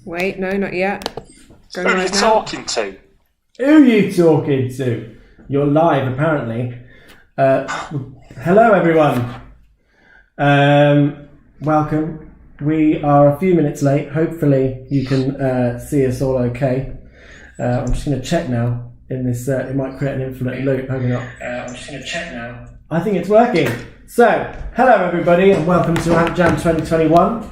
Wait, no, not yet. Who are you talking to? Who are you talking to? You're live, apparently. Hello, everyone. Welcome. We are a few minutes late. Hopefully, you can see us all okay. I'm just going to check now. In this, it might create an infinite loop. Hoping not. I'm just going to check now. I think it's working. So, hello, everybody, and welcome to AMPjam2021.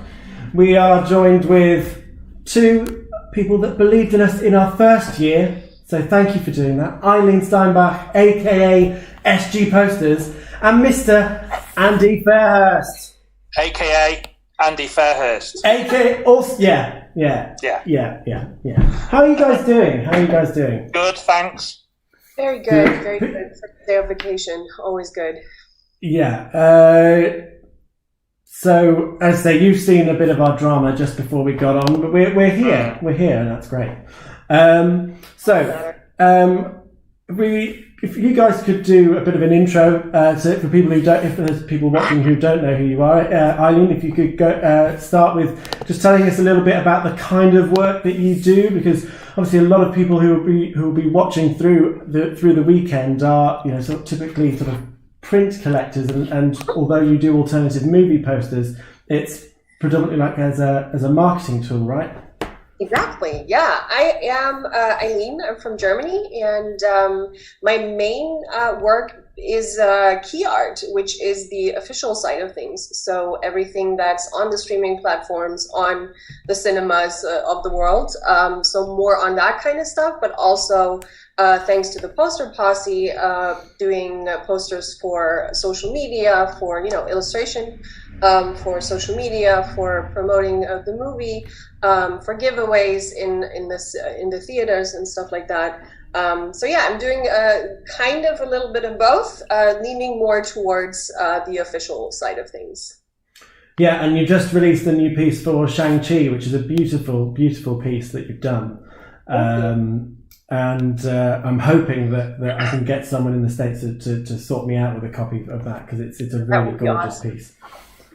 We are joined with two people that believed in us in our first year. So thank you for doing that. Eileen Steinbach, aka SG Posters, and Mr. Andy Fairhurst, aka Andy Fairhurst. aka also, yeah. How are you guys doing? Good, thanks. Very good, very good. First day of vacation, always good. Yeah. So, as I say, you've seen a bit of our drama just before we got on, but we're here. We're here, and that's great. If you guys could do a bit of an intro, for people who don't, if there's people watching who don't know who you are, Eileen, if you could go start with just telling us a little bit about the kind of work that you do, because obviously a lot of people who will be watching through the weekend are typically sort of print collectors, and although you do alternative movie posters, it's predominantly like as a marketing tool, right? Exactly. Yeah, I am Eileen. I'm from Germany, and my main work is key art, which is the official side of things. So everything that's on the streaming platforms, on the cinemas of the world. So more on that kind of stuff, but also thanks to the poster posse, doing posters for social media, for illustration. For social media, for promoting the movie, for giveaways in the theaters and stuff like that. So yeah, I'm doing kind of a little bit of both, leaning more towards the official side of things. Yeah, and you just released a new piece for Shang-Chi, which is a beautiful, beautiful piece that you've done. And I'm hoping that I can get someone in the States to sort me out with a copy of that, because it's a really gorgeous piece.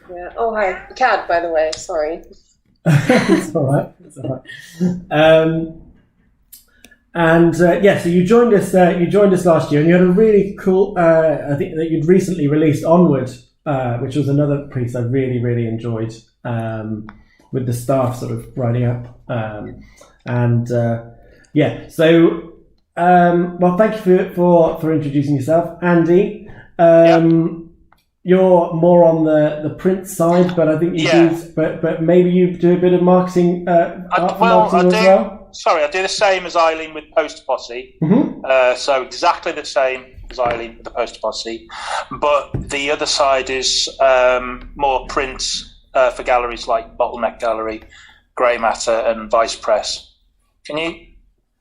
Yeah. Oh, hi, cat. By the way, sorry. It's all right. It's all right. So you joined us. You joined us last year, and you had a really cool. I think that you'd recently released Onward, which was another piece I really, really enjoyed. With the staff sort of writing up, So, well, thank you for introducing yourself, Andy. You're more on the print side, but I think you do. But maybe you do a bit of marketing. Marketing as well. Sorry, I do the same as Eileen with Poster Posse. Mm-hmm. So exactly the same as Eileen with the Poster Posse, but the other side is more print for galleries like Bottleneck Gallery, Grey Matter, and Vice Press. Can you?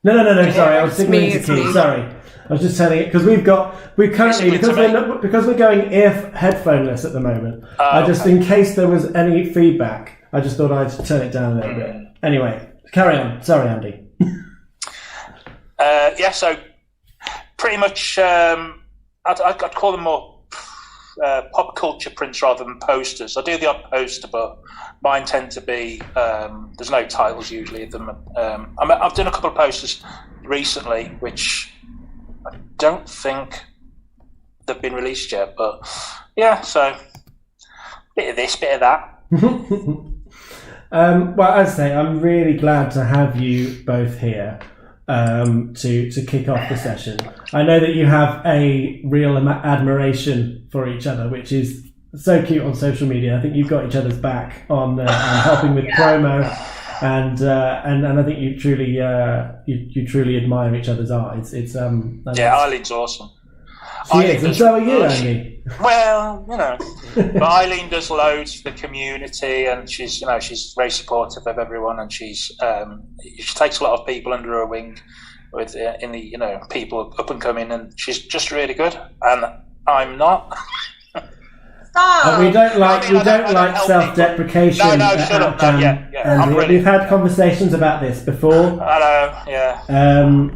No. Sorry, I was signaling to Keith. Sorry. I was just telling it because we're currently because we're going headphoneless at the moment. Just in case there was any feedback, I just thought I'd turn it down a little bit. Anyway, carry on. Sorry, Andy. So pretty much, I'd call them more pop culture prints rather than posters. I do the odd poster, but mine tend to be there's no titles usually of them. I've done a couple of posters recently, which I don't think they've been released yet, but yeah, so bit of this, bit of that. Well, as I say, I'm really glad to have you both here to kick off the session. I know that you have a real admiration for each other, which is so cute on social media. I think you've got each other's back on helping with promo. And I think you truly admire each other's art. It's Eileen's awesome. She is, and so are you, Andy. Well, but Eileen does loads for the community, and she's very supportive of everyone, and she takes a lot of people under her wing with people up and coming, and she's just really good, and I'm not. We don't like self-deprecation. No, shut up. No, yeah. We've had conversations about this before. I know, yeah. And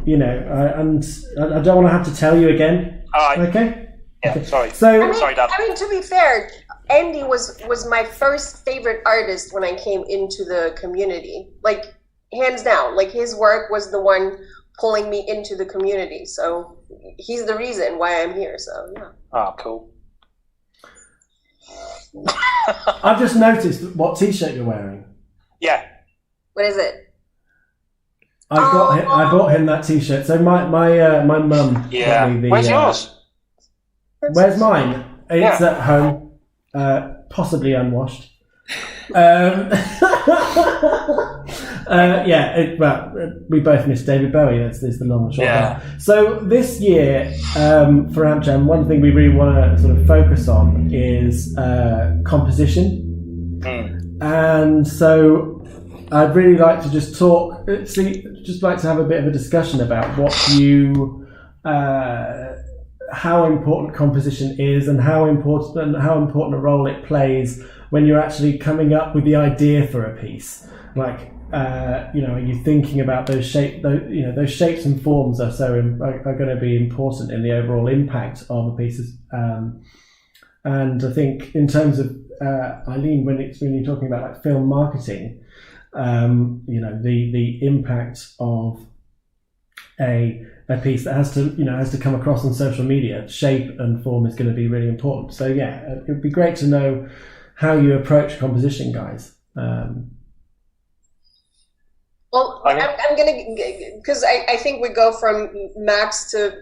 I don't want to have to tell you again. All right. Okay. Yeah. Okay. Sorry. Sorry, Dad. I mean, to be fair, Andy was my first favorite artist when I came into the community. Like, hands down, like his work was the one pulling me into the community. So he's the reason why I'm here. So yeah. Oh, cool. I've just noticed what T-shirt you're wearing. Yeah. What is it? I bought him that T-shirt. So my mum. Yeah. Got me the, Where's yours? Where's mine? It's at home, possibly unwashed. We both miss David Bowie. That's the long and short. Yeah. So this year, for AMPjam, one thing we really want to sort of focus on is composition. And so I'd really like to just like to have a bit of a discussion about what you, how important composition is, and how important a role it plays when you're actually coming up with the idea for a piece. Like, are you thinking about those shapes and forms are going to be important in the overall impact of a piece. And I think in terms of Eileen, when you're talking about like film marketing, the impact of a piece that has to come across on social media, shape and form is going to be really important. So yeah, it would be great to know how you approach composition, guys. Well, I'm gonna, because I think we go from max to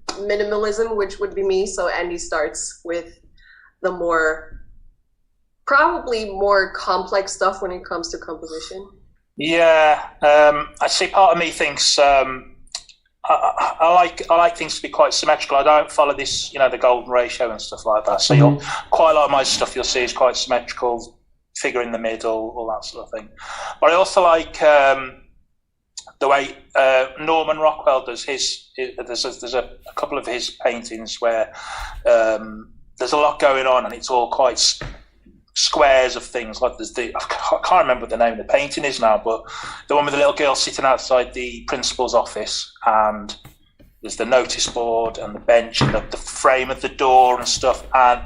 minimalism, which would be me. So Andy starts with the probably more complex stuff when it comes to composition. Yeah, I see. Part of me thinks I like things to be quite symmetrical. I don't follow this, the golden ratio and stuff like that. So quite a lot of my stuff you'll see is quite symmetrical, figure in the middle, all that sort of thing. But I also like the way Norman Rockwell does his. There's a couple of his paintings where there's a lot going on, and it's all quite squares of things. Like there's I can't remember what the name of the painting is now, but the one with the little girl sitting outside the principal's office, and there's the notice board and the bench and the frame of the door and stuff, and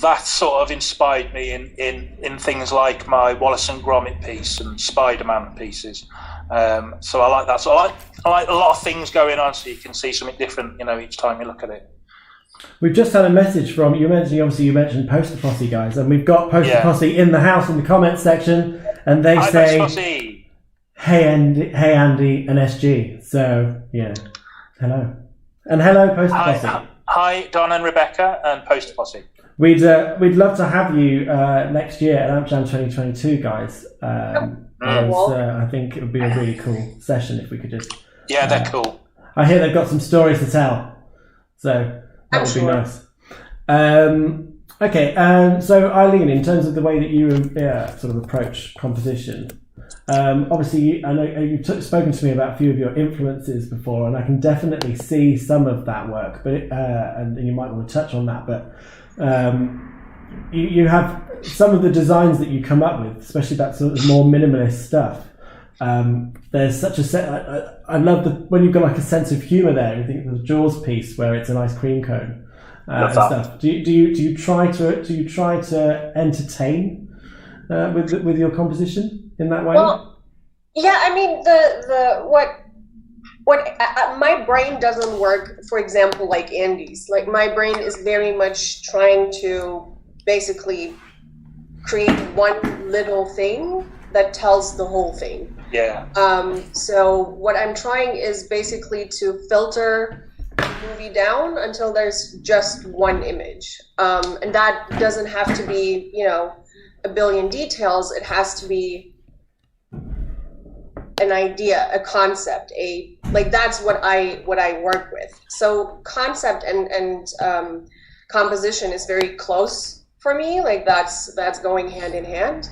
that sort of inspired me in things like my Wallace and Gromit piece and Spider-Man pieces. So I like that. So I like a lot of things going on, so you can see something different, each time you look at it. We've just had a message from you mentioned Poster Posse, guys, and we've got Poster Posse in the house in the comments section, and they say, "Hey Andy and SG." So yeah, hello Poster Posse. Hi Don and Rebecca and Poster Posse. We'd love to have you next year at AMPjam2022, guys. I think it would be a really cool session if we could just. Yeah, they're cool. I hear they've got some stories to tell, so that would be nice. So Eileen, in terms of the way that you sort of approach composition, obviously I know you've spoken to me about a few of your influences before, and I can definitely see some of that work. But and you might want to touch on that, but. You have some of the designs that you come up with, especially that sort of more minimalist stuff. There's such a set. I love when you've got like a sense of humour there. I think the Jaws piece where it's an ice cream cone and stuff. Do you try to entertain with your composition in that way? Well, yeah. I mean my brain doesn't work, for example, like Andy's. Like my brain is very much trying to basically create one little thing that tells the whole thing. Yeah. So what I'm trying is basically to filter the movie down until there's just one image. And that doesn't have to be, a billion details. It has to be an idea, a concept, that's what I work with. So concept and composition is very close for me. Like that's going hand in hand.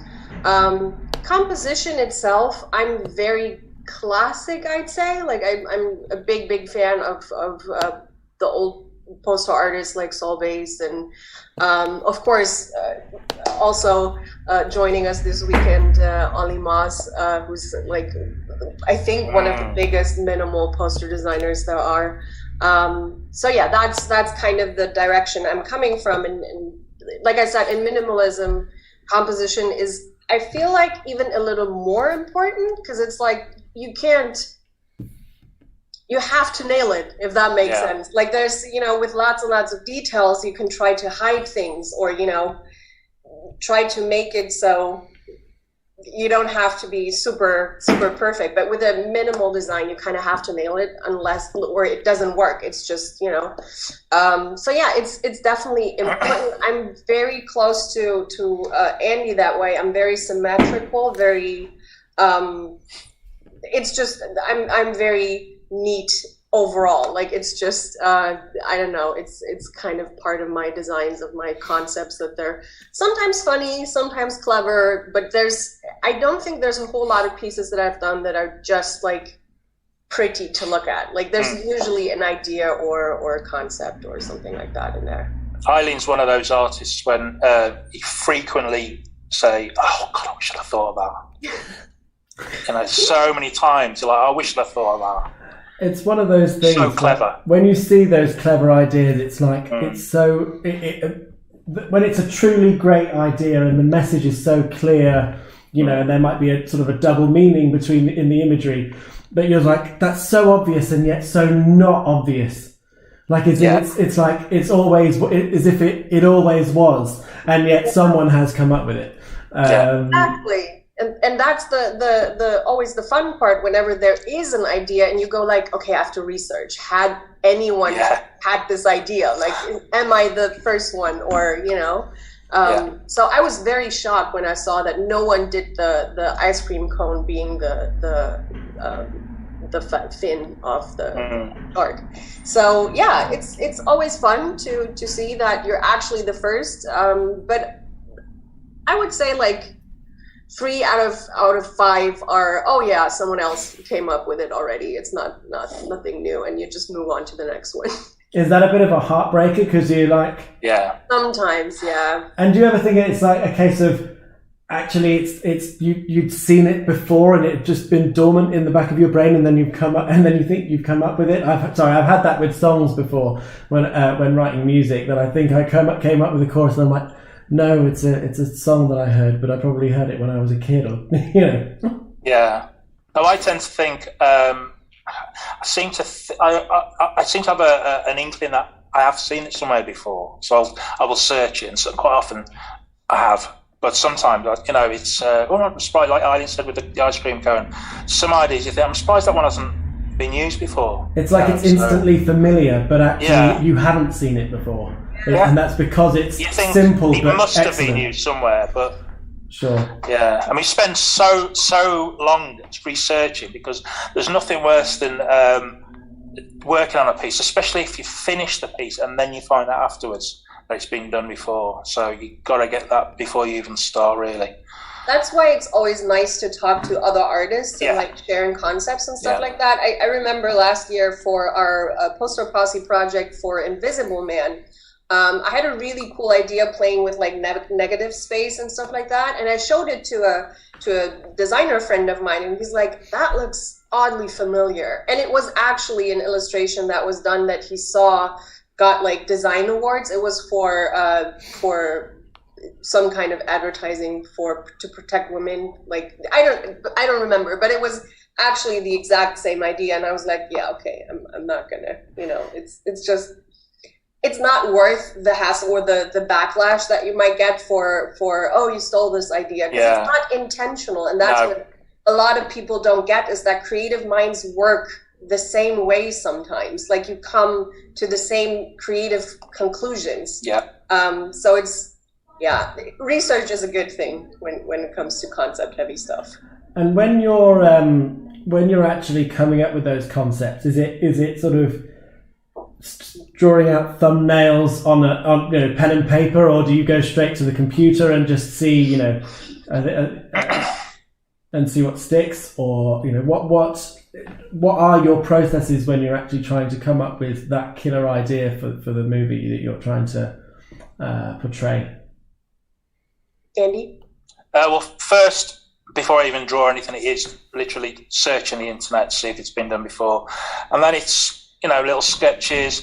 Composition itself, I'm very classic, I'd say. Like I'm a big fan of the old poster artists like Solveig, and of course also joining us this weekend, Ollie Moss, who's like I think one of the biggest minimal poster designers there are. So yeah, that's kind of the direction I'm coming from, and like I said, in minimalism, composition is, I feel like, even a little more important, because it's like you can't. You have to nail it, if that makes sense. Like there's, with lots and lots of details, you can try to hide things or, try to make it so you don't have to be super, super perfect. But with a minimal design, you kind of have to nail it or it doesn't work. It's just, so yeah, it's definitely important. I'm very close to Andy that way. I'm very symmetrical, very, it's just, I'm very neat overall. Like it's just I don't know, it's kind of part of my designs, of my concepts, that they're sometimes funny, sometimes clever, but I don't think there's a whole lot of pieces that I've done that are just like pretty to look at. Like there's usually an idea or a concept or something like that in there. Eileen's one of those artists when you frequently say, oh God, I wish I'd have thought of that. So many times you're like, I wish I'd have thought of that. It's one of those things. So clever. When you see those clever ideas, it's like it's so. When it's a truly great idea and the message is so clear, and there might be a sort of a double meaning in the imagery, but you're like, that's so obvious and yet so not obvious. Like it's like it's always as if it always was, and yet someone has come up with it. Exactly. And that's the always the fun part whenever there is an idea and you go like, okay, I have to research. Had anyone had this idea? Like, am I the first one? Or, So I was very shocked when I saw that no one did the ice cream cone being the fin of the shark. So yeah, it's always fun to see that you're actually the first. But I would say like 3 out of 5 are, oh yeah, someone else came up with it already. It's nothing new, and you just move on to the next one. Is that a bit of a heartbreaker? Because you're like, sometimes, yeah. And do you ever think it's like a case of actually it's you'd seen it before and it had just been dormant in the back of your brain, and then you've come up and then you think you've come up with it? I've had that with songs before when writing music, that I think I came up with a chorus and I'm like, no, it's a song that I heard, but I probably heard it when I was a kid, or Yeah. No, I tend to think. I seem to have an inkling that I have seen it somewhere before, so I will search it, and so quite often I have. But sometimes, it's. I'm surprised, like Eileen said with the ice cream cone. Some ideas you think, I'm surprised that one hasn't been used before. It's like it's instantly familiar, but actually you haven't seen it before. Yeah. And that's because it's simple. It must have been used somewhere, but sure. Yeah, I mean, you spend so long researching, because there's nothing worse than working on a piece, especially if you finish the piece and then you find out afterwards that it's been done before. So you've got to get that before you even start, really. That's why it's always nice to talk to other artists and like sharing concepts and stuff like that. I remember last year for our poster posse project for Invisible Man, I had a really cool idea playing with like negative space and stuff like that, and I showed it to a designer friend of mine, and he's like, that looks oddly familiar. And it was actually an illustration that was done that he saw got like design awards. It was for some kind of advertising to protect women. Like I don't remember, but it was actually the exact same idea, and I was like, yeah, okay, I'm not gonna, it's just. It's not worth the hassle or the backlash that you might get for you stole this idea, because it's not intentional, and that's what a lot of people don't get, is that creative minds work the same way sometimes. Like you come to the same creative conclusions. Yeah. So it's research is a good thing when it comes to concept heavy stuff. And when you're actually coming up with those concepts, is it sort of drawing out thumbnails on pen and paper, or do you go straight to the computer and just see and see what sticks, or what are your processes when you're actually trying to come up with that killer idea for the movie that you're trying to portray? Andy? Well, first, before I even draw anything, it is literally searching the internet to see if it's been done before, and then it's little sketches.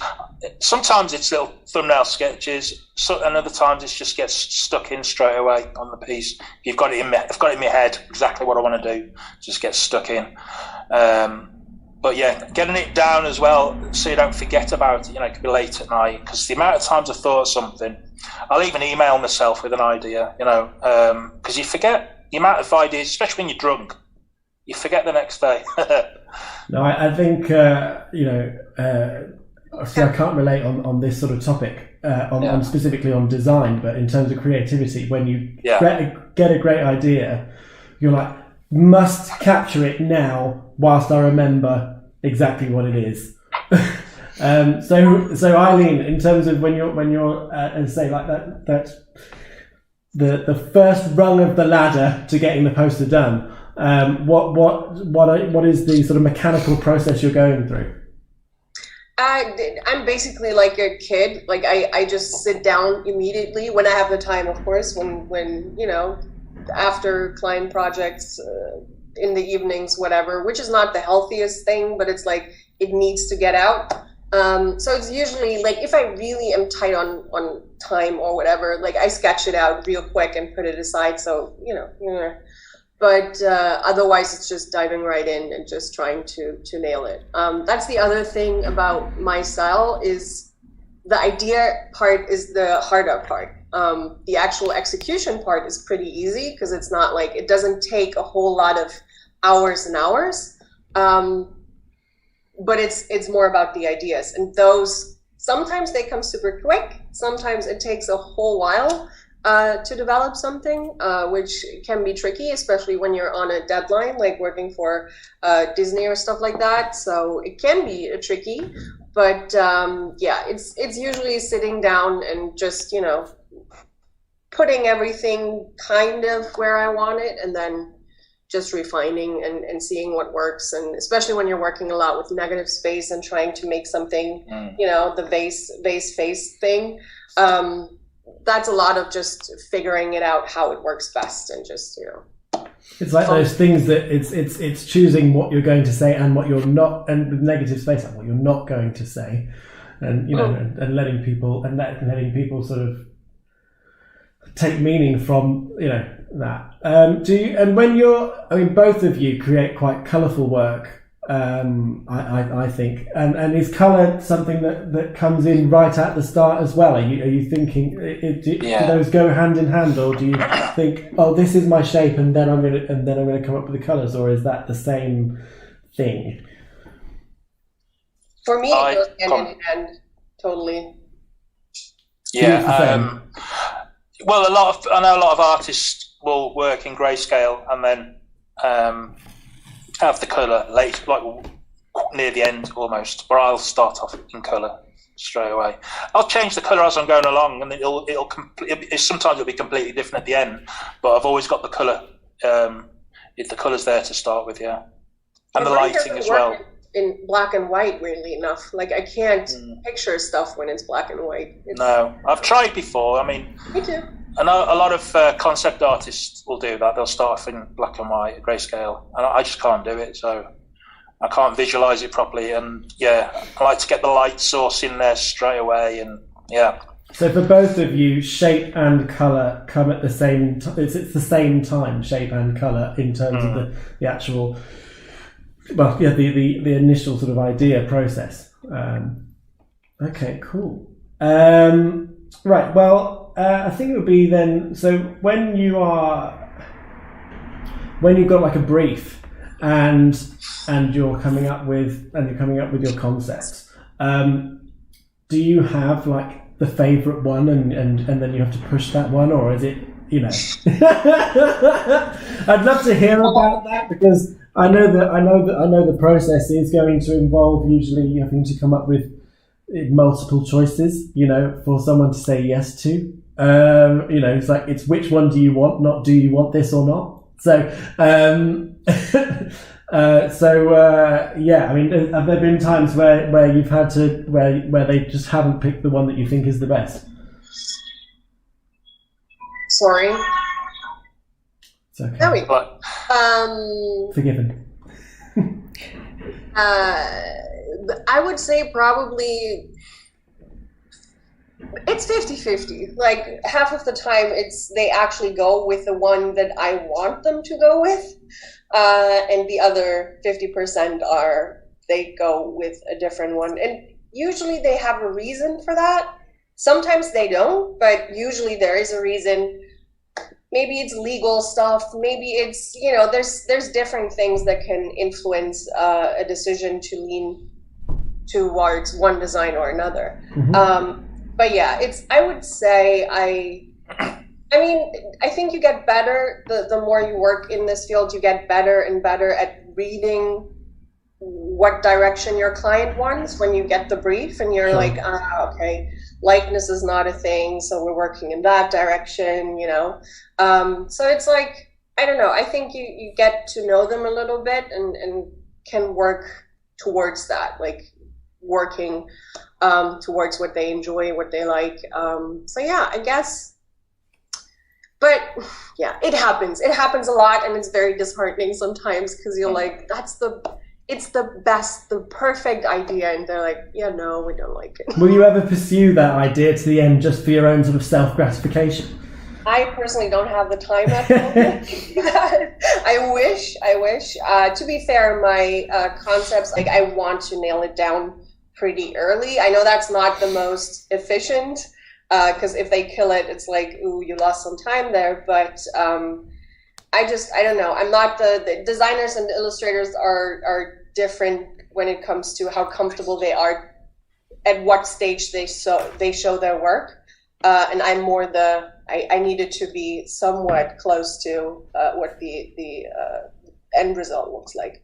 Sometimes it's little thumbnail sketches, and other times it just gets stuck in straight away on the piece. I've got it in my head exactly what I want to do. Just gets stuck in. But yeah, getting it down as well so you don't forget about it. It could be late at night, because the amount of times I've thought of something, I'll even email myself with an idea. Because you forget the amount of ideas, especially when you're drunk. You forget the next day. No, I think obviously I can't relate on this sort of topic, on specifically on design, but in terms of creativity, when you get a great idea, you're like, must capture it now whilst I remember exactly what it is. So Eileen, in terms of when you're and say like that the first rung of the ladder to getting the poster done, what is the sort of mechanical process you're going through? I'm basically like a kid. Like I just sit down immediately when I have the time, of course, when after client projects, in the evenings, whatever, which is not the healthiest thing, but it's like it needs to get out. So it's usually like if I really am tight on time or whatever, like I sketch it out real quick and put it aside. So but otherwise it's just diving right in and just trying to nail it. That's the other thing about my style, is the idea part is the harder part. The actual execution part is pretty easy, because it's not like, it doesn't take a whole lot of hours and hours, but it's more about the ideas, and those sometimes they come super quick, sometimes it takes a whole while to develop something, which can be tricky, especially when you're on a deadline, like working for Disney or stuff like that. So it can be tricky, but it's usually sitting down and just putting everything kind of where I want it, and then just refining and seeing what works. And especially when you're working a lot with negative space and trying to make something, the vase face thing, that's a lot of just figuring it out how it works best, and just it's like those things that it's choosing what you're going to say and what you're not, and with negative space, like what you're not going to say, and and letting people sort of take meaning from that. When both of you create quite colourful work, I think, and is colour something that comes in right at the start as well? Are you thinking do those go hand in hand, or do you think, oh, this is my shape, and then I'm gonna come up with the colours, or is that the same thing? For me, it goes hand in hand, totally. Yeah. Well, I know a lot of artists will work in grayscale and then have the colour late, like near the end almost, where I'll start off in colour straight away. I'll change the colour as I'm going along, and sometimes it'll be completely different at the end, but I've always got the colour. If the colour's there to start with, and the lighting as well. In black and white, weirdly enough, like I can't picture stuff when it's black and white. No, I've tried before. I mean, me too. I know a lot of concept artists will do that. They'll start off in black and white, grayscale, and I just can't do it. So I can't visualize it properly. And I like to get the light source in there straight away. And So for both of you, shape and colour come at the same time. It's the same time, shape and colour, in terms of the actual. Well, the initial sort of idea process. Okay, cool. Right. Well, I think it would be then. So when you've got like a brief, and you're coming up with your concepts, do you have like the favourite one, and then you have to push that one, or is it I'd love to hear about that, because I know the process is going to involve usually having to come up with multiple choices, for someone to say yes to. It's like, it's which one do you want, not do you want this or not. So, I mean, have there been times where you've had to where they just haven't picked the one that you think is the best? Sorry. It's okay. There we go. Forgiven. I would say probably it's 50-50. Like half of the time they actually go with the one that I want them to go with. And the other 50% they go with a different one. And usually they have a reason for that. Sometimes they don't, but usually there is a reason. Maybe it's legal stuff. Maybe it's, there's different things that can influence a decision to lean towards one design or another. Mm-hmm. But yeah, I would say I think you get better the more you work in this field. You get better and better at reading what direction your client wants when you get the brief, and you're like, okay, likeness is not a thing, so we're working in that direction, So it's like, I don't know, I think you get to know them a little bit and can work towards that, like working towards what they enjoy, what they like. So yeah, I guess. But yeah, it happens. It happens a lot, and it's very disheartening sometimes because you're like, it's the best, the perfect idea, and they're like, yeah, no, we don't like it. Will you ever pursue that idea to the end just for your own sort of self-gratification? I personally don't have the time at the moment. I wish. To be fair, my concepts, like I want to nail it down pretty early. I know that's not the most efficient, because if they kill it, it's like, ooh, you lost some time there. But I don't know. I'm not the designers and illustrators are different when it comes to how comfortable they are at what stage they show their work. And I'm more I needed to be somewhat close to what the end result looks like.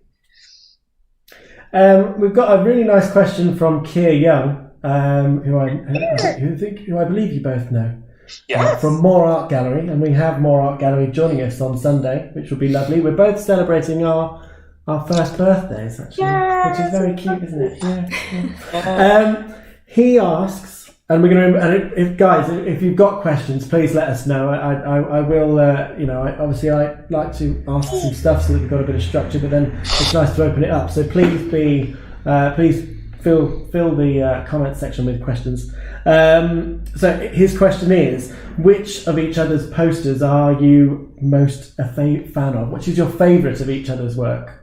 We've got a really nice question from Keir Young, who I believe you both know. Yeah. From More Art Gallery, and we have More Art Gallery joining us on Sunday, which will be lovely. We're both celebrating our first birthdays, actually, which is very cute, isn't it? Yeah. He asks, and we're going to, and if you've got questions, please let us know. I will, obviously I like to ask some stuff so that we've got a bit of structure, but then it's nice to open it up. So please fill the comment section with questions. So his question is, which of each other's posters are you most a fan of? Which is your favourite of each other's work?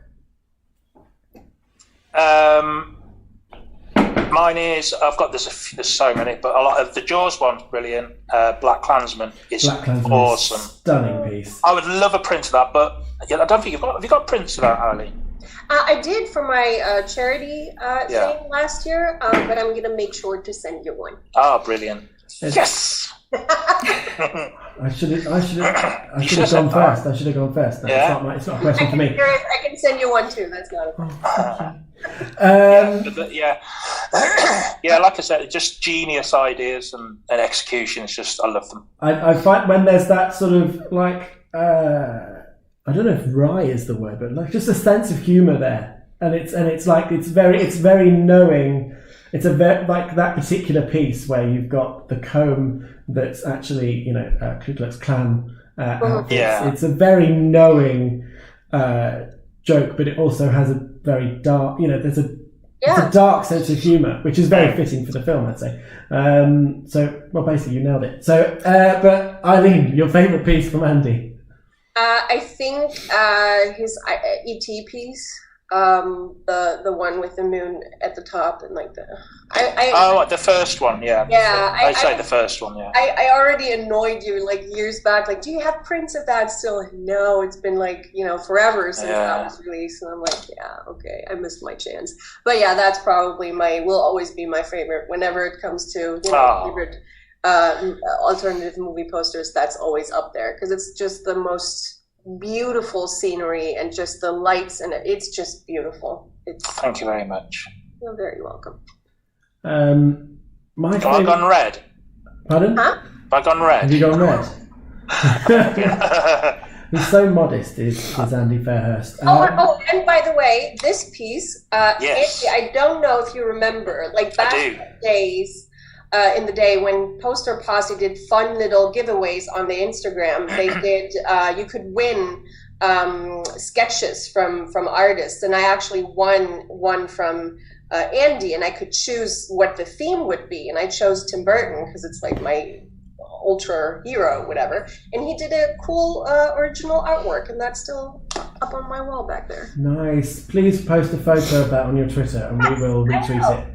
Mine is, there's so many, but a lot of the Jaws one's brilliant. Black Klansman is awesome. Stunning piece. I would love a print of that, but I don't think have you got prints of that, Eileen? I did for my charity thing last year, but I'm going to make sure to send you one. Oh, brilliant. Yes! I should have gone first. I should have gone first. No, it's not a question for me. I can send you one too. That's not a problem. Yeah, like I said, just genius ideas and execution. It's just, I love them. I find when there's that sort of like, I don't know if wry is the word, but like just a sense of humour there, and it's very knowing. It's like that particular piece where you've got the comb that's actually, Ku Klux Klan outfits. Yeah. It's a very knowing joke, but it also has a very dark, there's a dark sense of humour, which is very fitting for the film, I'd say. Basically you nailed it. So, but Eileen, your favourite piece from Andy? I think his ET piece. The one with the moon at the top and like the first one, yeah. Yeah, I say the first one, yeah. I already annoyed you like years back. Like, do you have prints of that still? No, it's been like forever since that was released, and I'm like, yeah, okay, I missed my chance. But yeah, that's probably will always be my favorite whenever it comes to favorite alternative movie posters. That's always up there because it's just the most beautiful scenery and just the lights, and it's just beautiful. Thank you very much. You're very welcome. Have I gone red? Pardon? Huh? Have I gone red? Have you gone red? He's so modest, is Andy Fairhurst. And by the way, this piece, yes. Andy, I don't know if you remember, like back in the days, in the day when Poster Posse did fun little giveaways on the Instagram, they did, you could win sketches from artists, and I actually won one from Andy, and I could choose what the theme would be, and I chose Tim Burton because it's like my ultra hero, whatever. And he did a cool original artwork, and that's still up on my wall back there. Nice. Please post a photo of that on your Twitter, and we will retweet it.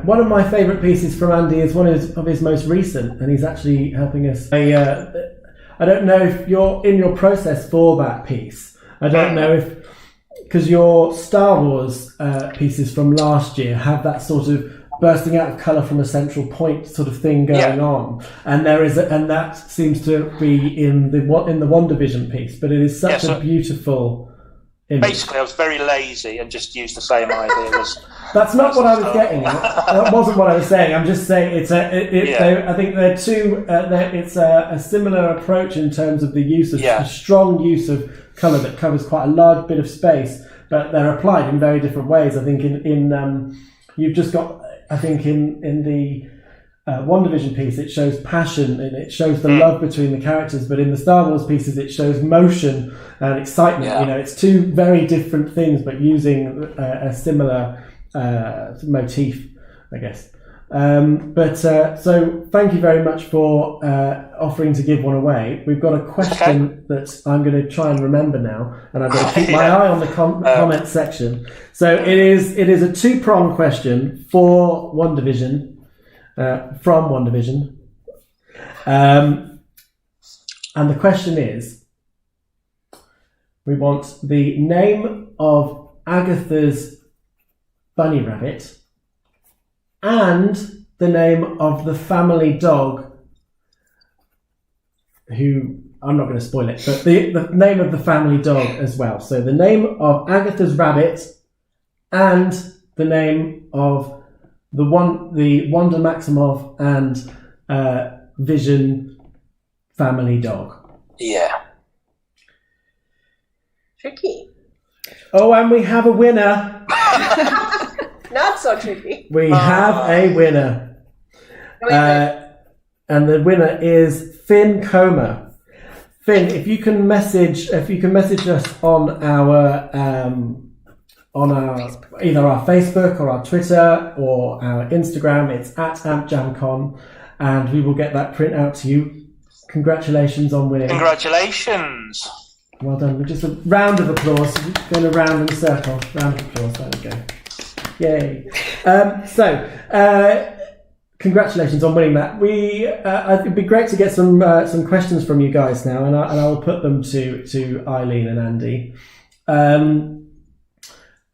One of my favourite pieces from Andy is one of his most recent, and he's actually helping us. I don't know if you're in your process for that piece. I don't know if, because your Star Wars pieces from last year have that sort of bursting out of colour from a central point sort of thing going on, and and that seems to be in the WandaVision piece, but it is such a beautiful image. Basically, I was very lazy and just used the same idea as. That's not what I was getting at. That wasn't what I was saying. I'm just saying I think they're two. It's a similar approach in terms of the use of the strong use of colour that covers quite a large bit of space, but they're applied in very different ways. I think in you've just got. I think in the WandaVision piece, it shows passion and it shows the love between the characters, but in the Star Wars pieces, it shows motion and excitement. Yeah. You know, it's two very different things, but using a similar motif, I guess. So thank you very much for offering to give one away. We've got a question that I'm going to try and remember now, and I've got to keep my eye on the comment section. So it is a 2-pronged question for WandaVision, from WandaVision. And the question is, we want the name of Agatha's bunny rabbit and the name of the family dog, who, I'm not going to spoil it, but the name of the family dog as well. So the name of Agatha's rabbit and the name of the Wanda Maximoff and Vision family dog. Yeah. Tricky. Oh, and we have a winner. Not so tricky. We have a winner. And the winner is Finn Comer. Finn, if you can message us on our either our Facebook or our Twitter or our Instagram, it's at AMPjam2021, and we will get that print out to you. Congratulations on winning. Congratulations. Well done. Just a round of applause. Going around in a circle. Round of applause. There we go. Yay. Congratulations on winning that. It'd be great to get some questions from you guys now, and I will put them to Eileen and Andy.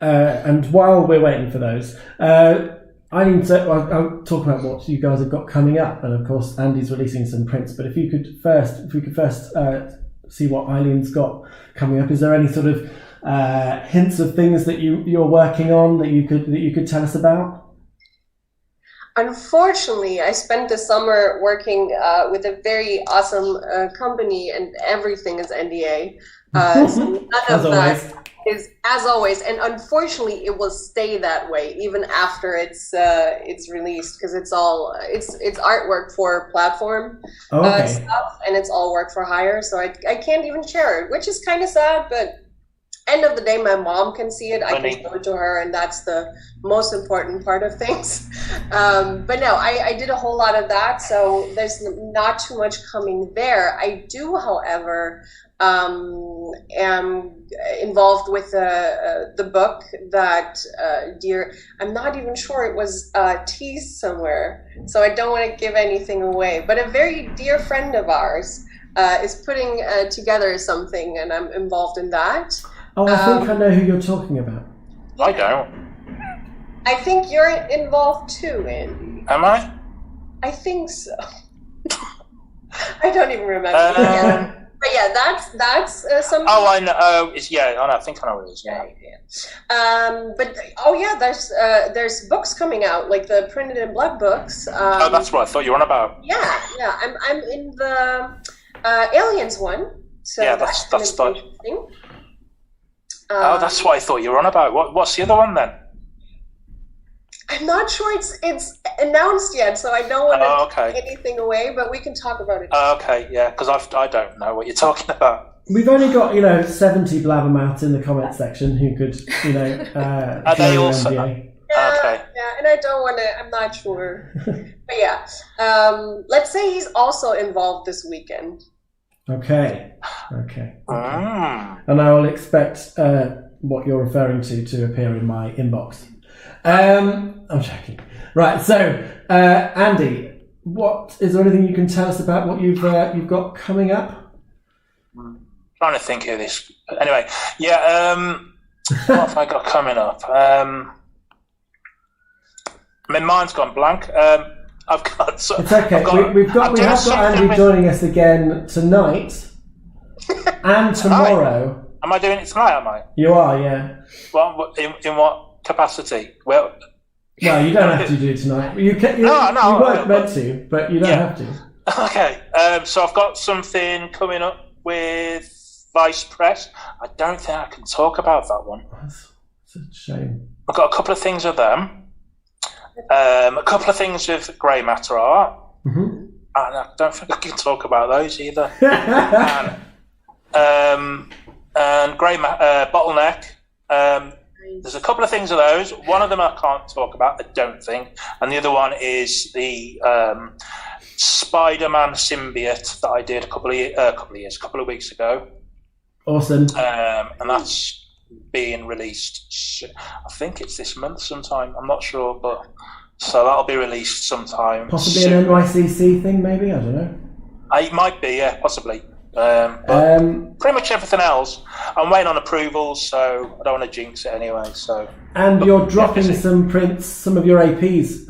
And while we're waiting for those, Eileen, I'll talk about what you guys have got coming up, and of course Andy's releasing some prints. But if we could first see what Eileen's got coming up. Is there any sort of hints of things that you're working on that you could tell us about? Unfortunately, I spent the summer working with a very awesome company, and everything is NDA. So none of that is, as always, and unfortunately, it will stay that way even after it's released, because it's artwork for platform stuff, and it's all work for hire. So I can't even share it, which is kind of sad, but. End of the day, my mom can see it. I can show it to her, and that's the most important part of things. But no, I did a whole lot of that, so there's not too much coming there. I do, however, am involved with the book that I'm not even sure, it was teased somewhere, so I don't want to give anything away. But a very dear friend of ours is putting together something, and I'm involved in that. Oh, I think I know who you're talking about. I don't. I think you're involved too, Andy. Am I? I think so. I don't even remember. But yeah, that's something. Oh, I know. I think I know what it is. Yeah. There's books coming out, like the Printed in Blood books. That's what I thought you were on about. Yeah. I'm in the Aliens one. So yeah, that's interesting. That's what I thought you were on about. What's the other one then? I'm not sure it's announced yet, so I don't want to give anything away, but we can talk about it. Okay, yeah, because I don't know what you're talking about. We've only got 70 blabbermouths in the comment section who could Are they also? NDA. Okay. Yeah, and I don't want to. I'm not sure, but yeah. Let's say he's also involved this weekend. Okay. And I will expect what you're referring to appear in my inbox. I'm joking. Right. So, Andy, is there anything you can tell us about what you've got coming up? Trying to think of this. Anyway, yeah. What have I got coming up? My mind's gone blank. I've got. It's okay. We have got Andy joining us again tonight and tomorrow. Am I doing it tonight? Am I? You are, yeah. Well, in what capacity? Well, you don't have to do it tonight. You weren't meant to, but you don't have to. Okay. So I've got something coming up with Vice Press. I don't think I can talk about that one. That's a shame. I've got a couple of things with them. A couple of things with grey matter art, and I don't think I can talk about those either. and grey bottleneck. There's a couple of things of those. One of them I can't talk about, I don't think, and the other one is the Spider-Man symbiote that I did a couple of weeks ago. Awesome. And that's being released. I think it's this month sometime. I'm not sure, but so that'll be released sometime. Possibly soon. An NYCC thing, maybe. I don't know. It might be, yeah, possibly. But pretty much everything else, I'm waiting on approval, so I don't want to jinx it anyway. So. And you're dropping some prints, some of your APs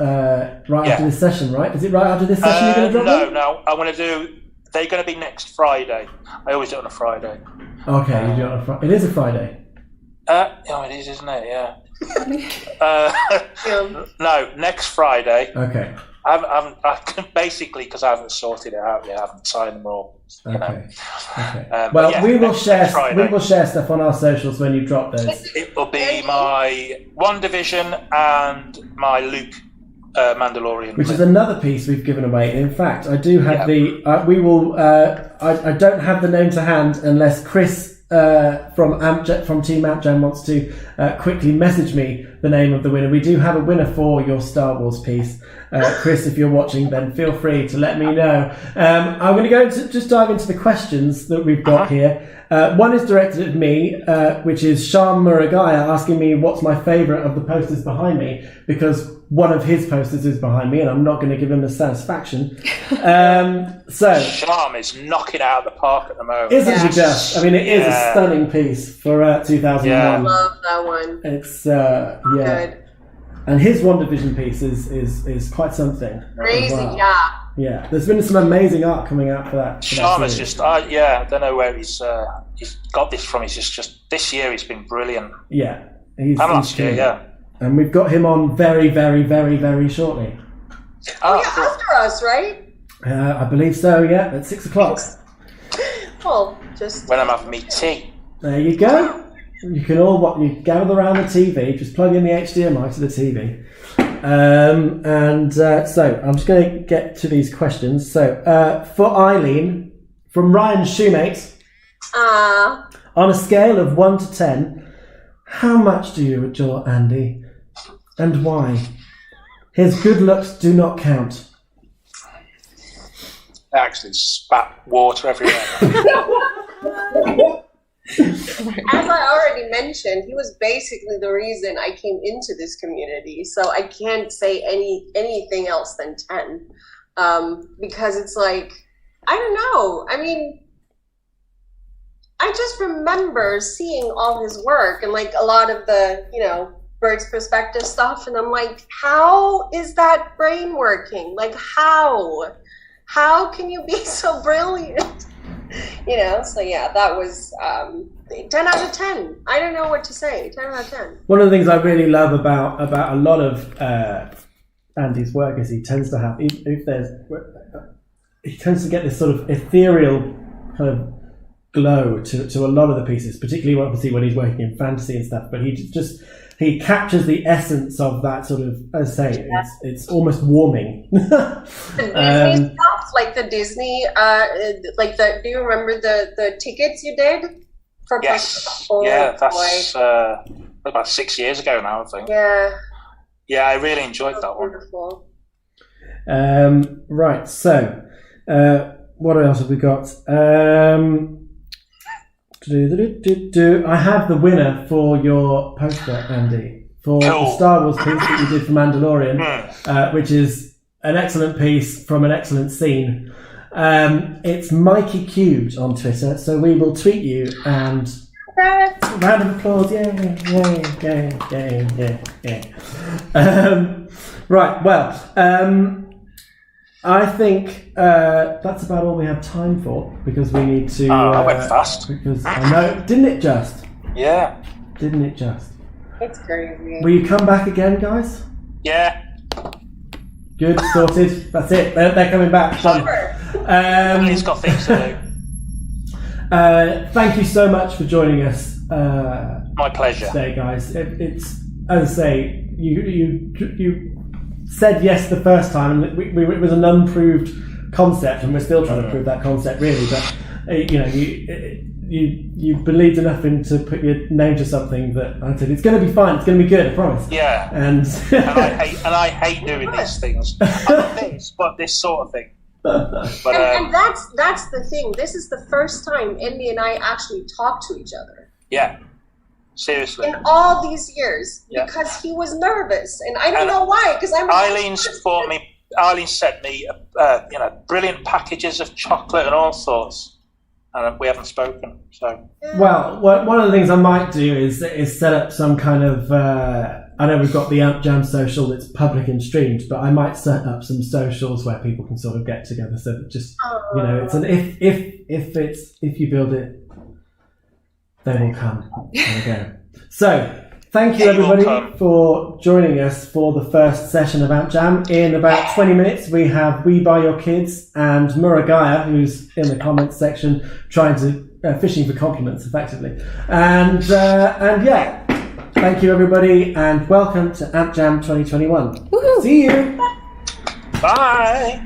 after this session, right? Is it right after this session you're going to drop them? No. I'm going to do. They're going to be next Friday. I always do it on a Friday. Okay, you do it on a Friday. It is a Friday. It is, isn't it? Yeah. No, next Friday. Okay. I basically because I haven't sorted it out yet. I haven't signed them all. Okay. We will share stuff on our socials when you drop those. It will be my One Division and my Luke Mandalorian, which is another piece we've given away. In fact, I do have we will. I don't have the name to hand unless Chris from Team AmpJam wants to quickly message me the name of the winner. We do have a winner for your Star Wars piece. Chris, if you're watching, then feel free to let me know. I'm going to go just dive into the questions that we've got here. One is directed at me, which is Sham Muragaya asking me what's my favourite of the posters behind me, because one of his posters is behind me and I'm not going to give him the satisfaction. So Sham is knocking it out of the park at the moment. Isn't he just? I mean, it is a stunning piece for 2001. I love that one. It's good. And his One Division piece is quite something. Crazy, well. yeah. Yeah, there's been some amazing art coming out for that. Sham is just, I don't know where he's got this from. He's just this year he's been brilliant. Yeah, and last year, yeah. And we've got him on very, very, very, very shortly. Cool. After us, right? I believe so. Yeah, at 6:00. Well, just when I'm having me tea. There you go. You can all you gather around the TV, just plug in the HDMI to the TV. So I'm just going to get to these questions. So for Eileen, from Ryan Shoemate, on a scale of 1 to 10, how much do you adore Andy, and why? His good looks do not count. I actually spat water everywhere. As I already mentioned, he was basically the reason I came into this community. So I can't say anything else than 10, because it's like, I don't know. I mean, I just remember seeing all his work and like a lot of the, bird's perspective stuff, and I'm like, how is that brain working? Like, how can you be so brilliant? So yeah, that was 10 out of 10. I don't know what to say. 10 out of 10. One of the things I really love about a lot of Andy's work is he tends to have, he tends to get this sort of ethereal kind of glow to a lot of the pieces, particularly obviously when he's working in fantasy and stuff. But he just he captures the essence of that sort of, as I say, it's almost warming. The Disney stuff, like the Disney, do you remember the tickets you did? Yes. Yeah, that's about 6 years ago now, I think. Yeah, I really enjoyed that one. Wonderful. Right, so what else have we got? I have the winner for your poster, Andy, for the Star Wars piece that you did for Mandalorian, which is an excellent piece from an excellent scene. It's Mikey Cubed on Twitter, so we will tweet you and round of applause, yay. Right, well, I think that's about all we have time for, because we need to... I went fast. Because I know, didn't it just? Yeah. Didn't it just? It's crazy. Will you come back again, guys? Yeah. Good, sorted. That's it. They're coming back. Done. He's got things to do. Thank you so much for joining us. My pleasure. Today, guys. It's, as I say, you said yes the first time, and it was an unproved concept, and we're still trying to prove that concept, really. But you believed enough in to put your name to something that I said it's going to be fine, it's going to be good, I promise. Yeah. And I hate doing these things. Not this, but this sort of thing. But, and that's the thing. This is the first time Indy and I actually talked to each other. Yeah. Seriously. In all these years, because he was nervous, and I don't know why. Because Eileen sent me, brilliant packages of chocolate and all sorts, and we haven't spoken. So. Well, one of the things I might do is set up some kind of. I know we've got the AmpJam social that's public and streamed, but I might set up some socials where people can sort of get together. So that just it's an if you build it, they will come. There we go. So, thank you everybody for joining us for the first session of AmpJam. In about 20 minutes, we have We Buy Your Kids and Muragaya, who's in the comments section trying to fishing for compliments, effectively. And yeah, thank you everybody, and welcome to AmpJam 2021. Woohoo. See you. Bye.